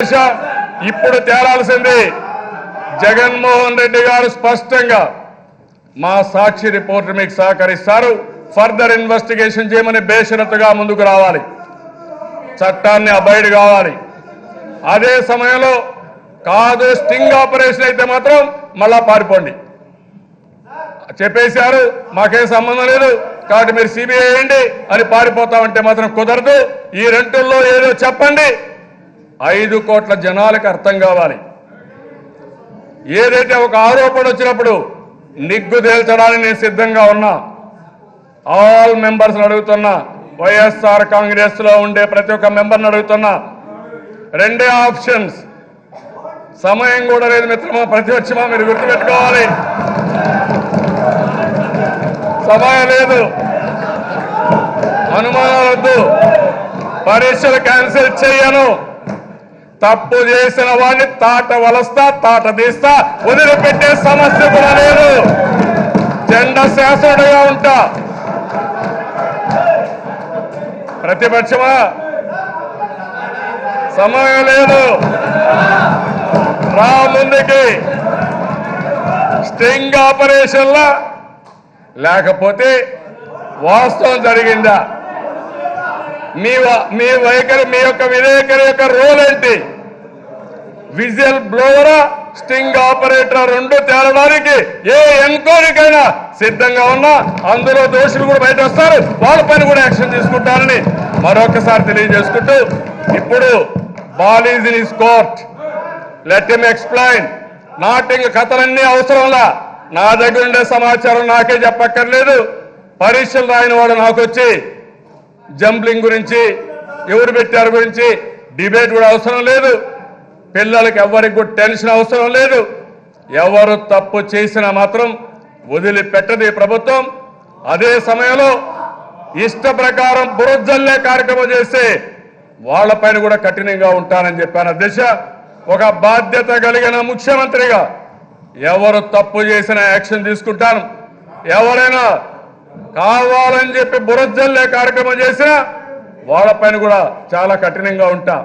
ఇప్పుడు తేలాల్సింది జగన్మోహన్ రెడ్డి గారు స్పష్టంగా మా సాక్షి రిపోర్ట్ మీకు సహకరిస్తారు. ఫర్దర్ ఇన్వెస్టిగేషన్ చేయమని బేషరతుగా ముందుకు రావాలి, చట్టాన్ని అబైడ్ కావాలి. అదే సమయంలో కాదు స్టింగ్ ఆపరేషన్ అయితే మాత్రం మళ్ళా పారిపోండి చెప్పేశారు, మాకేం సంబంధం లేదు కాబట్టి మీరు సిబిఐ వేయండి అని పారిపోతామంటే మాత్రం కుదరదు. ఈ రెంటుల్లో ఏదో చెప్పండి, 5 కోట్ల జనాలకు అర్థం కావాలి. ఏదైతే ఒక ఆరోపణ వచ్చినప్పుడు నిగ్గు తేల్చడానికి నేను సిద్ధంగా ఉన్నా. ఆల్ మెంబర్స్ అడుగుతున్నా, వైఎస్ఆర్ కాంగ్రెస్ లో ఉండే ప్రతి ఒక్క మెంబర్ని అడుగుతున్నా, రెండే ఆప్షన్స్. సమయం కూడా లేదు మిత్రమా, ప్రతిపక్షమా, మీరు గుర్తుపెట్టుకోవాలి, సమయం లేదు, అనుమానాలు వద్దు, పరీక్షలు క్యాన్సిల్ చేయను. తప్పు చేసిన వాడిని తాట వలస్తా, తాట తీస్తా, వదిలిపెట్టే సమస్య కూడా లేదు. జెండా శాసనుడిగా ఉంటా. ప్రతిపక్షమా, సమయం లేదు, రా ముందుకి. స్టింగ్ ఆపరేషన్లా లేకపోతే వాస్తవం జరిగిందా, మీ వైఖరి, మీ యొక్క విలేకరి యొక్క రోల్ ఏంటి? విజిల్ బ్లోవరా, స్టింగ్ ఆపరేటర్ రెండు తేలడానికి ఏ ఎంక్వైరీకైనా సిద్ధంగా ఉన్నా. అందులో దోషులు కూడా బయట వస్తారు, వాళ్ళపైన కూడా యాక్షన్ తీసుకుంటారని మరొకసారి తెలియజేసుకుంటూ, ఇప్పుడు ball is in his court, let him explain. NATing కథలన్నీ అవసరంలా, నా దగ్గర ఉండే సమాచారం నాకే చెప్పక్కర్లేదు. పరీక్షలు రాయని వాడు నాకు వచ్చి జంప్లింగ్ గురించి, ఎవరు పెట్టారు గురించి డిబేట్ కూడా అవసరం లేదు. పిల్లలకి ఎవరికి కూడా టెన్షన్ అవసరం లేదు. ఎవరు తప్పు చేసినా మాత్రం వదిలిపెట్టదు ఈ ప్రభుత్వం. అదే సమయంలో ఇష్ట ప్రకారం బురజల్లే కార్యక్రమం చేస్తే వాళ్ళపైన కూడా కఠినంగా ఉంటానని చెప్పాను. అధ్యక్ష, ఒక బాధ్యత కలిగిన ముఖ్యమంత్రిగా ఎవరు తప్పు చేసినా యాక్షన్ తీసుకుంటాను. ఎవరైనా కావాలని చెప్పి బురజల్లే కార్యక్రమం చేసినా వాళ్ళపైన కూడా చాలా కఠినంగా ఉంటా.